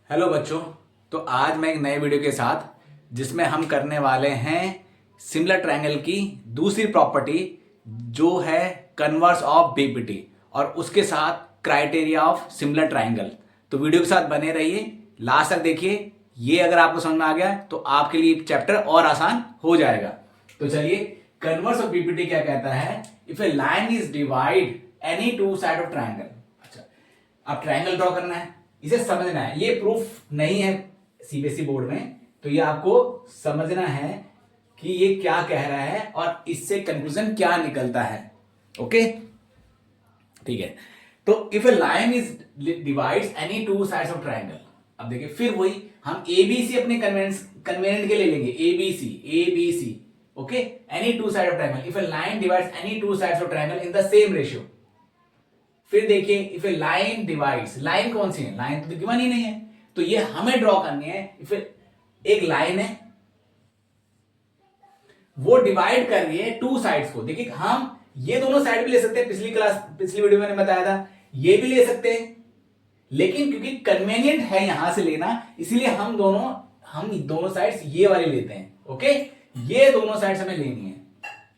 Hello बच्चों। तो आज मैं एक नए वीडियो के साथ जिसमें हम करने वाले हैं सिमिलर ट्रायंगल की दूसरी प्रॉपर्टी जो है कन्वर्स ऑफ बीपीटी और उसके साथ क्राइटेरिया ऑफ सिमिलर ट्रायंगल। तो वीडियो के साथ बने रहिए, लास्ट तक देखिए। ये अगर आपको समझ में आ गया तो आपके लिए चैप्टर और आसान हो जाएगा। तो चलिए, कन्वर्स ऑफ बीपीटी क्या कहता है? If A line is divide any two side of triangle. अच्छा, अब ट्रायंगल ड्रॉ करना है, इसे समझना है। ये प्रूफ नहीं है सीबीएसई बोर्ड में, तो ये आपको समझना है कि ये क्या कह रहा है और इससे कंक्लूजन क्या निकलता है। ओके, ठीक है। तो if A line is divides any two sides of triangle, अब देखिए फिर वही हम एबीसी अपने कन्वेनिएंट के ले लेंगे। ABC okay, any two side of triangle. If A line divides any two sides of triangle in the same ratio. फिर देखिए if A line divides, line कौन सी है? लाइन तो गिवन ही नहीं है, तो ये हमें ड्रॉ करनी है। इफ एक लाइन है वो डिवाइड कर रही है टू साइड्स को। देखिए हम ये दोनों साइड भी ले सकते हैं, पिछली वीडियो में मैंने बताया था ये भी ले सकते हैं, लेकिन क्योंकि कन्वीनियंट है यहां से लेना, इसलिए हम दोनों साइड्स ये वाली लेते हैं। ओके, ये दोनों साइड्स हमें लेनी है,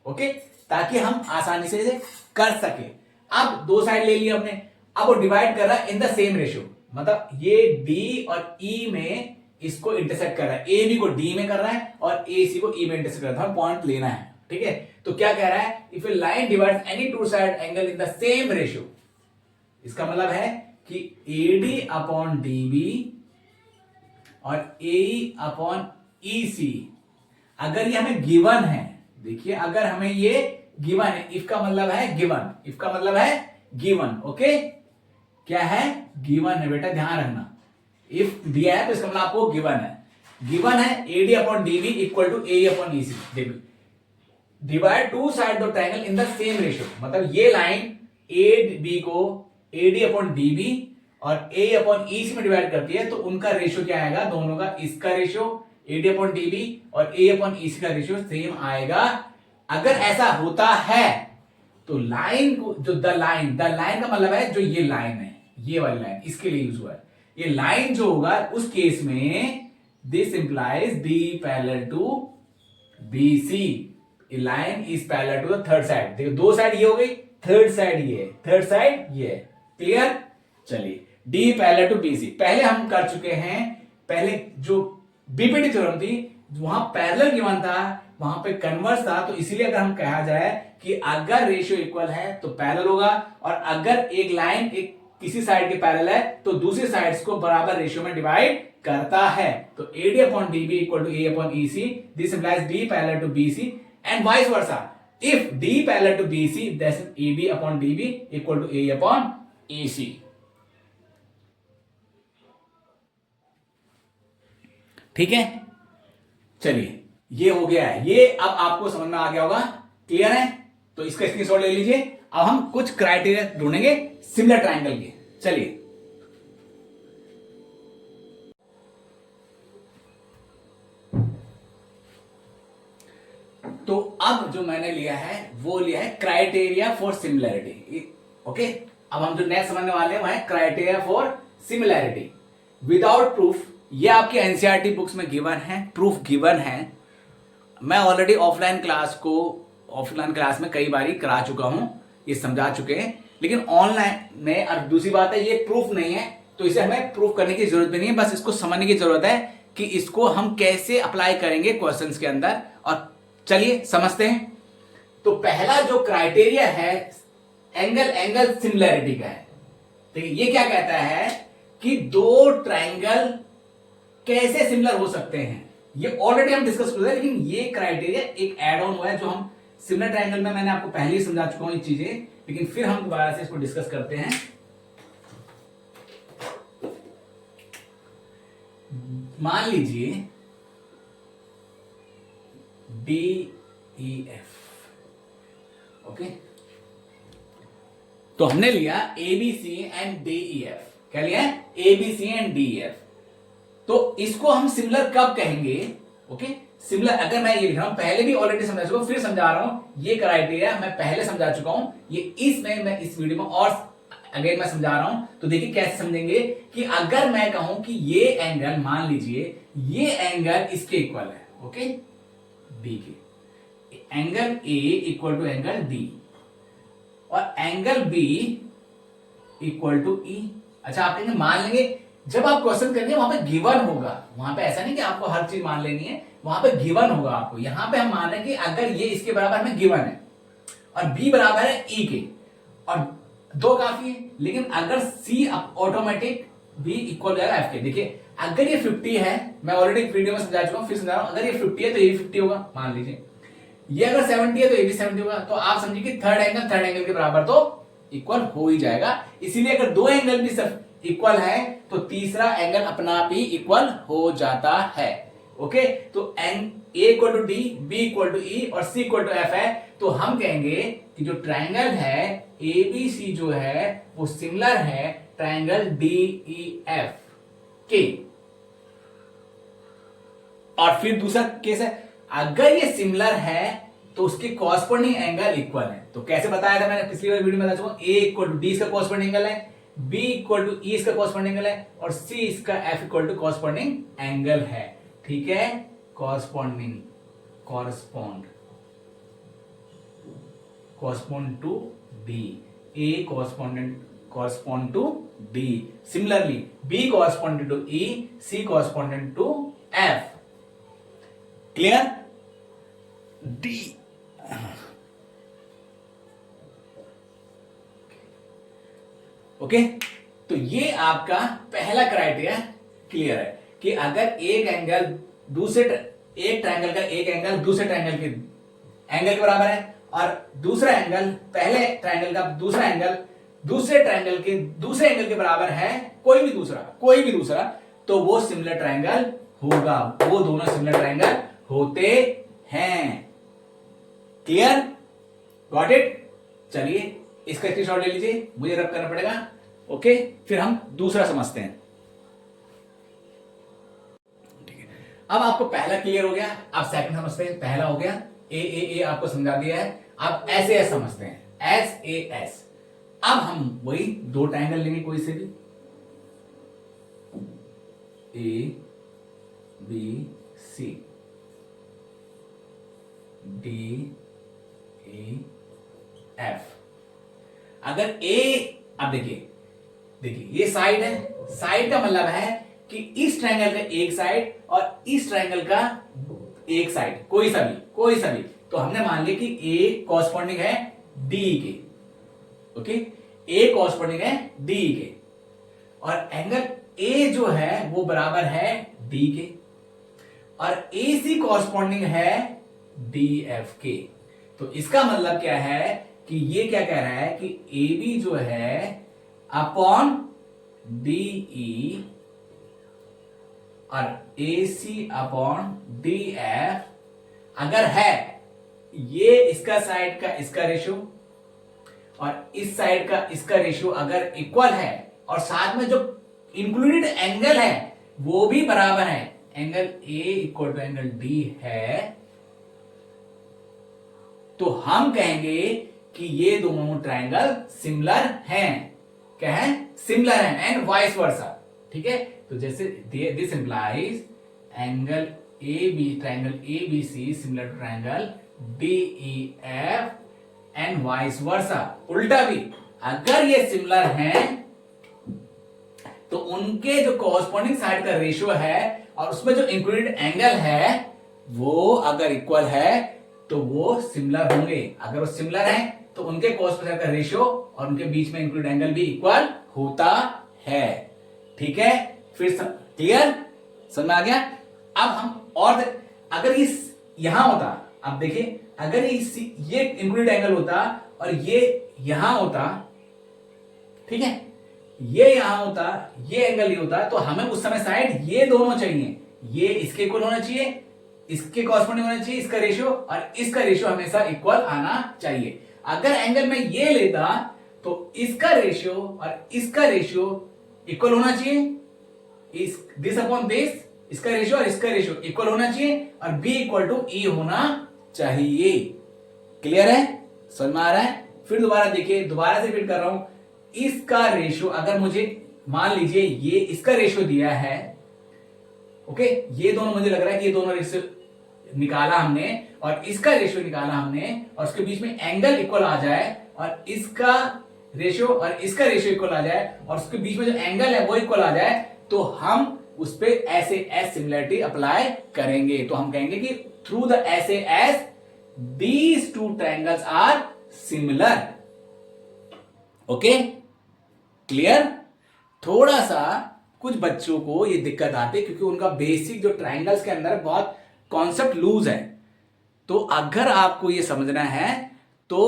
ओके, ताकि हम आसानी से कर सके। अब दो साइड ले लिया हमने, अब वो डिवाइड कर रहा है इन द सेम रेशियो, मतलब ये डी और ई में इसको इंटरसेक्ट कर रहा है, ए बी को डी में कर रहा है और ए सी को ई में इंटरसेक्ट कर रहा है। पॉइंट लेना है, ठीक है। तो क्या कह रहा है? If A line divides any two side angle in the same ratio, इसका मतलब है कि एडी अपॉन डीबी और ए अपॉन ई सी, अगर ये हमें गिवन है, देखिए अगर हमें ये गिवन है, इफ का मतलब है गिवन, इफ का मतलब है गिवन, ओके, क्या है? गिवन है बेटा, ध्यान रखना। इफ दिया है तो इसका मतलब आपको गिवन है। गिवन है AD upon DB equal to A upon E C. देखो, divide two side of triangle in the same ratio, मतलब ये लाइन ए बी को एडी अपॉन डीबी और ए अपॉन ई सी में डिवाइड करती है, तो उनका रेशियो क्या आएगा? दोनों का, इसका रेशियो एडी अपॉन डीबी और ए अपॉन ई सी का रेशियो सेम आएगा। अगर ऐसा होता है तो लाइन को, जो द लाइन का मतलब है जो ये लाइन है, ये वाली लाइन, इसके लिए यूज हुआ है। ये लाइन जो होगा उस केस में this implies D parallel to B C. Line is parallel to the third side. देखो दो साइड ये हो गई, थर्ड साइड ये, थर्ड साइड ये। क्लियर? चलिए, D parallel to B C पहले हम कर चुके हैं। पहले जो बीपीटी थ्योरम थी वहां पैरेलल गिवन था, वहां पे कन्वर्स था, तो इसीलिए अगर हम कहा जाए कि अगर रेशियो इक्वल है तो पैरेलल होगा, और अगर एक लाइन एक किसी साइड के पैरेलल है तो दूसरी साइड्स को बराबर रेशियो में डिवाइड करता है। तो AD upon DB equal to A upon E C, this implies D parallel to B C and vice versa. If D parallel to B C, that's AB upon DB equal to A upon E C. ठीक है, चलिए ये हो गया है, ये अब आपको समझ में आ गया होगा। क्लियर है? तो इसका स्क्रीनशॉट ले लीजिए। अब हम कुछ क्राइटेरिया ढूंढेंगे सिमिलर ट्रायंगल के। चलिए, तो अब जो मैंने लिया है वो लिया है क्राइटेरिया फॉर सिमिलैरिटी। ओके, अब हम जो नेक्स्ट समझने वाले हैं वह है criteria for similarity without proof. ये आपके एनसीईआरटी बुक्स में गिवन है, प्रूफ गिवन है। मैं ऑलरेडी ऑफलाइन क्लास में कई बार करा चुका हूं, ये समझा चुके हैं, लेकिन ऑनलाइन में, और दूसरी बात है ये प्रूफ नहीं है तो इसे हमें प्रूफ करने की जरूरत भी नहीं है, बस इसको समझने की जरूरत है कि इसको हम कैसे अप्लाई करेंगे क्वेश्चंस के अंदर। और चलिए समझते हैं। तो पहला जो क्राइटेरिया है एंगल सिमिलैरिटी का है। देखिए ये क्या कहता है कि दो ट्रायंगल कैसे सिमिलर हो सकते हैं। ये ऑलरेडी हम डिस्कस कर रहे हैं, लेकिन ये क्राइटेरिया एक एड ऑन हुआ है जो हम सिमिलर ट्रायंगल में, मैंने आपको पहले ही समझा चुका हूं ये चीजें, लेकिन फिर हम दोबारा से इसको डिस्कस करते हैं। मान लीजिए डी ई एफ, ओके, तो हमने लिया A B C and D E F. क्या लिया? A B C and D E F. तो इसको हम सिमिलर कब कहेंगे? ओके, सिमिलर अगर मैं ये लिख रहा हूं, पहले भी ऑलरेडी समझा चुका हूं, फिर समझा रहा हूं। ये क्राइटेरिया मैं पहले समझा चुका हूं, ये इसमें मैं इस वीडियो में और अगेन मैं समझा रहा हूं, तो देखिए कैसे समझेंगे कि अगर मैं कहूं कि ये एंगल, मान लीजिए ये एंगल इसके इक्वल है, ओके, बी के, angle A equal to angle D और angle B equal to E. अच्छा, आप कहेंगे मान लेंगे, जब आप क्वेश्चन करेंगे वहां पे गिवन होगा, वहां पे ऐसा नहीं कि आपको हर चीज मान लेनी है, वहां पे गिवन होगा आपको। यहां पे हम मान रहे हैं कि अगर ये इसके बराबर हमें गिवन है और बी बराबर है ई के, और दो काफी है, लेकिन अगर सी ऑटोमेटिक बी इक्वल जाएगा एफ के। देखिए अगर ये 50 है, मैं ऑलरेडी वीडियो में समझा चुका हूं, फिर समझा रहा हूं, अगर ये 50 है तो ये भी 50 होगा, मान लीजिए ये अगर 70 है तो ये भी 70 होगा, तो आप समझिए कि थर्ड एंगल के बराबर तो इक्वल हो ही जाएगा। इसीलिए अगर दो एंगल भी सिर्फ इक्वल है तो तीसरा एंगल अपना आप ही इक्वल हो जाता है। ओके, तो A equal to D, B equal to E और सी इक्वल टू एफ है, तो हम कहेंगे कि जो ट्रायंगल है एबीसी जो है वो सिमिलर है ट्रायंगल डीईएफ के। और फिर दूसरा केस है, अगर ये सिमिलर है तो उसके कॉरस्पॉन्डिंग एंगल इक्वल है। तो कैसे बताया था मैंने पिछली वाली वीडियो में बता चुका, ए इक्वल टू डी इसका कॉरस्पॉन्डिंग एंगल है, बी इक्वल टू ई इसका कॉरस्पॉन्डिंग एंगल है और सी इसका F equal to corresponding angle है। ठीक है, corresponding, correspond to D, A correspond to D, similarly B correspondent to E, C correspondent to F. Clear? D okay, तो ये आपका पहला क्राइटेरिया क्लियर है कि अगर एक एंगल एक ट्रायंगल का एक एंगल दूसरे ट्रायंगल के बराबर है और दूसरा एंगल पहले ट्रायंगल का दूसरा एंगल दूसरे ट्रायंगल के दूसरे एंगल के बराबर है, कोई भी दूसरा, तो वो सिमिलर ट्रायंगल होगा, वो दोनों सिमिलर ट्रायंगल होते हैं। क्लियर? Got it? चलिए इसका स्क्रीनशॉट ले लीजिए, मुझे रब करना पड़ेगा। ओके, फिर हम दूसरा समझते हैं। ठीक है, अब आपको पहला क्लियर हो गया, अब सेकंड समझते हैं। पहला हो गया ए आपको समझा दिया है, अब एस ए एस समझते हैं, एस ए एस। अब हम वही दो ट्रायंगल लेंगे कोई से भी, A B C, D E F. अगर ए, अब देखिए ये साइड है, साइड का मतलब है कि इस ट्रायंगल का एक साइड और इस ट्रायंगल का एक साइड, कोई सा भी, तो हमने मान लिया कि ए कॉरस्पॉन्डिंग है डी के। ओके, ए कॉरस्पॉन्डिंग है डी के और एंगल ए जो है वो बराबर है डी के और ए सी कॉरस्पॉन्डिंग है डी एफ के। तो इसका मतलब क्या है कि ये क्या कह रहा है कि ए बी जो है अपॉन डी ई और A C upon D F, अगर है ये इसका साइड का इसका रेशियो और इस साइड का इसका रेशियो अगर इक्वल है और साथ में जो इंक्लूडेड एंगल है वो भी बराबर है, angle A equal to angle D है, तो हम कहेंगे कि ये दोनों ट्रायंगल सिमिलर हैं। क्या है? सिमिलर हैं, एंड वाइस वर्सा। ठीक है, तो जैसे this implies angle A B, triangle A B C similar to triangle D E F and vice versa. उल्टा भी, अगर ये सिमिलर हैं तो उनके जो कॉरस्पॉन्डिंग साइड का रेशियो है और उसमें जो इंक्लूडेड एंगल है वो अगर इक्वल है तो वो सिमिलर होंगे। अगर वो सिमिलर हैं तो उनके कॉरस्पॉन्डिंग का रेशियो और उनके बीच में इंक्लूडेड एंगल भी इक्वल होता है। ठीक है, फिर क्लियर? समझ में आ गया? अब हम और अगर इस यहां होता, अब देखिए अगर ये इंक्लूडेड एंगल होता और ये यहां होता, ठीक है, ये यहां होता, ये एंगल ये होता, तो हमें उस समय साइड ये दोनों चाहिए, ये इसके इक्वल होना चाहिए, इसके कॉरस्पॉन्डिंग होना चाहिए इसका रेशियो और इसका रेशियो हमेशा इक्वल आना चाहिए। अगर एंगल में ये लेता तो इसका रेशियो और इसका रेशियो इक्वल होना चाहिए, दिस अपॉन दिस, इसका रेशियो और इसका रेशियो इक्वल होना चाहिए और b इक्वल टू ई होना चाहिए। क्लियर है? समझ में आ रहा है? फिर दोबारा देखिए, दोबारा से रिपीट कर रहा हूं, इसका रेशियो अगर मुझे मान लीजिए ये इसका रेशियो दिया है, ओके, ये दोनों मुझे लग रहा है कि ये दोनों रेशियो निकाला हमने और इसका रेशियो निकाला हमने और उसके बीच में एंगल इक्वल आ जाए और इसका रेशियो और इसका रेशियो इक्वल आ जाए और उसके बीच में जो एंगल है वो इक्वल आ जाए, तो हम उस पे ऐसे एस सिमिलरिटी अप्लाई करेंगे। तो हम कहेंगे कि थ्रू द ऐसे S these two triangles are similar. Okay, clear. थोड़ा सा कुछ बच्चों को ये दिक्कत आती है क्योंकि उनका बेसिक जो ट्रायंगल्स के अंदर बहुत कॉन्सेप्ट लूज है। तो अगर आपको ये समझना है तो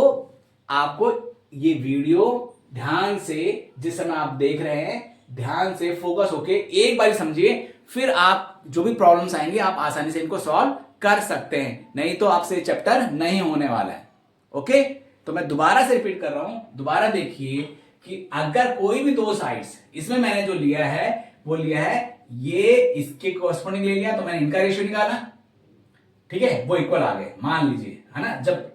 आपको ये वीडियो ध्यान से, जिस समय आप देख रहे हैं, ध्यान से फोकस होके एक बार समझिए, फिर आप जो भी प्रॉब्लम्स आएंगे आप आसानी से इनको सॉल्व कर सकते हैं, नहीं तो आपसे चैप्टर नहीं होने वाला है। ओके, तो मैं दोबारा से रिपीट कर रहा हूं, दोबारा देखिए कि अगर कोई भी दो साइड्स, इसमें मैंने जो लिया है वो लिया है ये इसके कॉरस्पॉन्डिंग ले लिया, तो मैंने इनका रेशियो निकाला, ठीक है, वो इक्वल आ गए मान लीजिए, है ना, जब,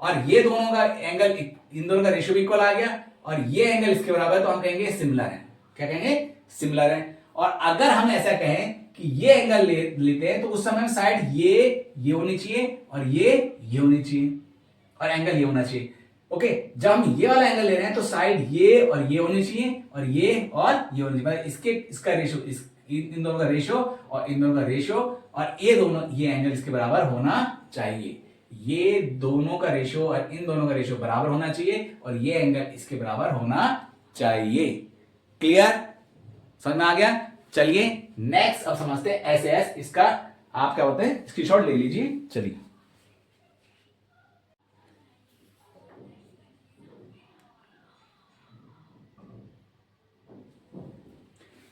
और ये दोनों का एंगल, इन दोनों का रेशियो भी इक्वल आ गया और ये एंगल इसके बराबर है, तो हम कहेंगे सिमिलर है। क्या कहेंगे? सिमिलर है। और अगर हम ऐसा कहें कि ये एंगल लेते हैं तो उस समय साइड ये होनी चाहिए और ये होनी चाहिए और एंगल ये होना चाहिए। ओके, जब हम ये वाला एंगल ले रहे हैं तो साइड ये और ये होनी चाहिए और ये होनी चाहिए, इसका रेशियो, इन दोनों का रेशियो और इन दोनों का रेशियो और ये दोनों, ये एंगल इसके बराबर होना चाहिए। ये दोनों का रेशियो और इन दोनों का रेशियो बराबर होना चाहिए और ये एंगल इसके बराबर होना चाहिए। क्लियर? समझ में आ गया? चलिए नेक्स्ट अब समझते हैं एस एस। इसका आप क्या बोलते हैं, स्क्रीनशॉट ले लीजिए। चलिए,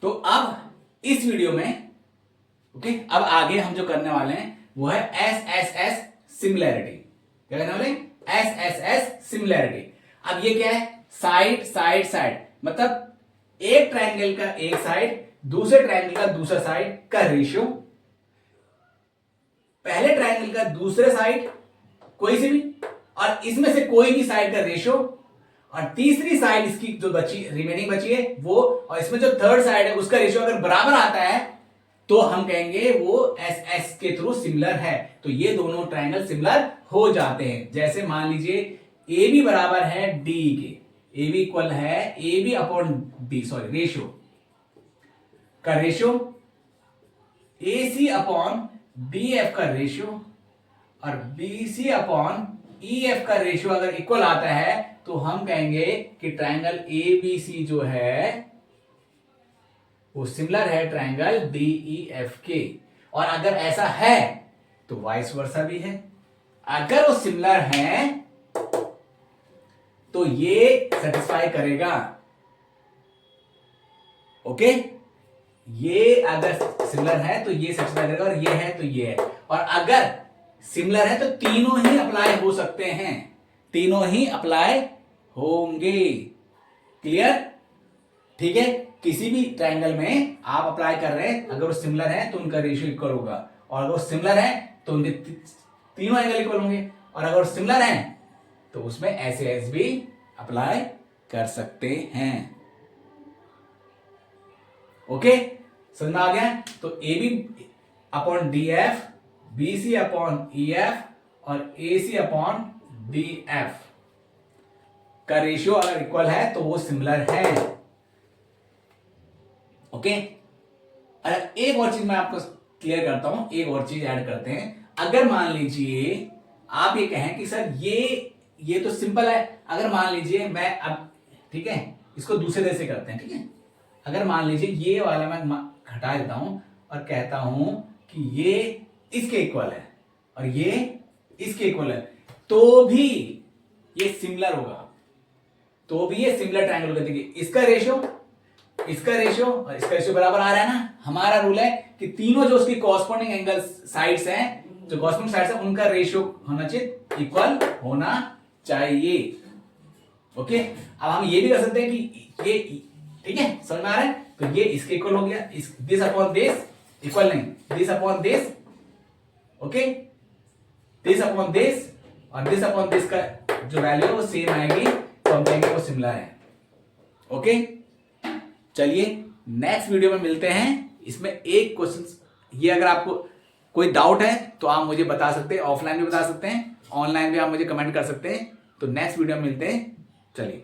तो अब इस वीडियो में, ओके, अब आगे हम जो करने वाले हैं वो है एस एस एस सिमिलैरिटी। क्या करने वाले? S S S similarity. अब ये क्या है? साइड साइड साइड, मतलब एक ट्रायंगल का एक साइड दूसरे ट्रायंगल का दूसरा साइड का रेशियो, पहले ट्रायंगल का दूसरे साइड कोई से भी, और इसमें से कोई भी साइड का रेशियो, और तीसरी साइड इसकी जो बची, रिमेनिंग बची है वो, और इसमें जो थर्ड साइड है उसका रेशियो अगर बराबर आता है तो हम कहेंगे वो एस एस के थ्रू सिमिलर है। तो ये दोनों ट्रायंगल सिमिलर हो जाते हैं। जैसे मान लीजिए ए बी बराबर है डी के, ए बी इक्वल है A B upon D, sorry, ratio का ratio, A C upon D F का रेशियो और B C upon E F का रेशियो अगर इक्वल आता है तो हम कहेंगे कि ट्रायंगल ए बी सी जो है वो सिमिलर है ट्रायंगल डी ई एफ के। और अगर ऐसा है तो वाइस वर्सा भी है। अगर वो सिमिलर है तो ये सेटिस्फाई करेगा। ओके, ये अगर सिमिलर है तो ये सेटिस्फाई करेगा और ये है तो ये है। और अगर सिमिलर है तो तीनों ही अप्लाई हो सकते हैं, तीनों ही अप्लाई होंगे। क्लियर? ठीक है, किसी भी ट्रायंगल में आप अप्लाई कर रहे हैं, अगर वो सिमिलर है तो उनका रेशियो इक्वल होगा, और अगर वो सिमिलर है तो उनके तीनों एंगल इक्वल होंगे, और अगर सिमिलर है तो उसमें ऐसे एस भी अप्लाई कर सकते हैं। ओके, समझ में आ गया? तो A B upon D F, B C upon E F और A C upon D F का रेशियो अगर इक्वल है तो वो सिमिलर है। ओके, एक और चीज मैं आपको क्लियर करता हूं, एक और चीज ऐड करते हैं। अगर मान लीजिए आप ये कहें कि सर ये तो सिंपल है, अगर मान लीजिए मैं अब, ठीक है, इसको दूसरे तरह से करते हैं, ठीक है, अगर मान लीजिए ये वाला मैं हटा देता हूं और कहता हूं कि ये इसके इक्वल है और ये इसके इक्वल है, तो भी ये सिमिलर होगा, तो भी ये सिमिलर ट्रायंगल होगा। देखिए इसका रेशियो और इसका रेशियो बराबर आ रहा है ना। हमारा रूल है कि तीनों जो उसकी कॉरस्पॉन्डिंग एंगल साइड्स हैं, जो कॉरस्पॉन्डिंग साइड्स हैं, उनका रेशियो होना चाहिए, इक्वल होना चाहिए। ओके, अब हम ये भी कर सकते हैं कि ये, ठीक है, समझ में आ रहा है? तो ये इसके इक्वल हो गया, दिस अपॉन दिस, इक्वल नहीं, this upon this, okay, this upon this और दिस अपॉन दिस का जो वैल्यू है वो सेम आएगी, तो हम कहेंगे वो सिमिलर है। ओके, चलिए नेक्स्ट वीडियो में मिलते हैं। इसमें एक क्वेश्चन, ये अगर आपको कोई डाउट है तो आप मुझे बता सकते हैं, ऑफलाइन भी बता सकते हैं, ऑनलाइन भी आप मुझे कमेंट कर सकते हैं। तो नेक्स्ट वीडियो में मिलते हैं, चलिए।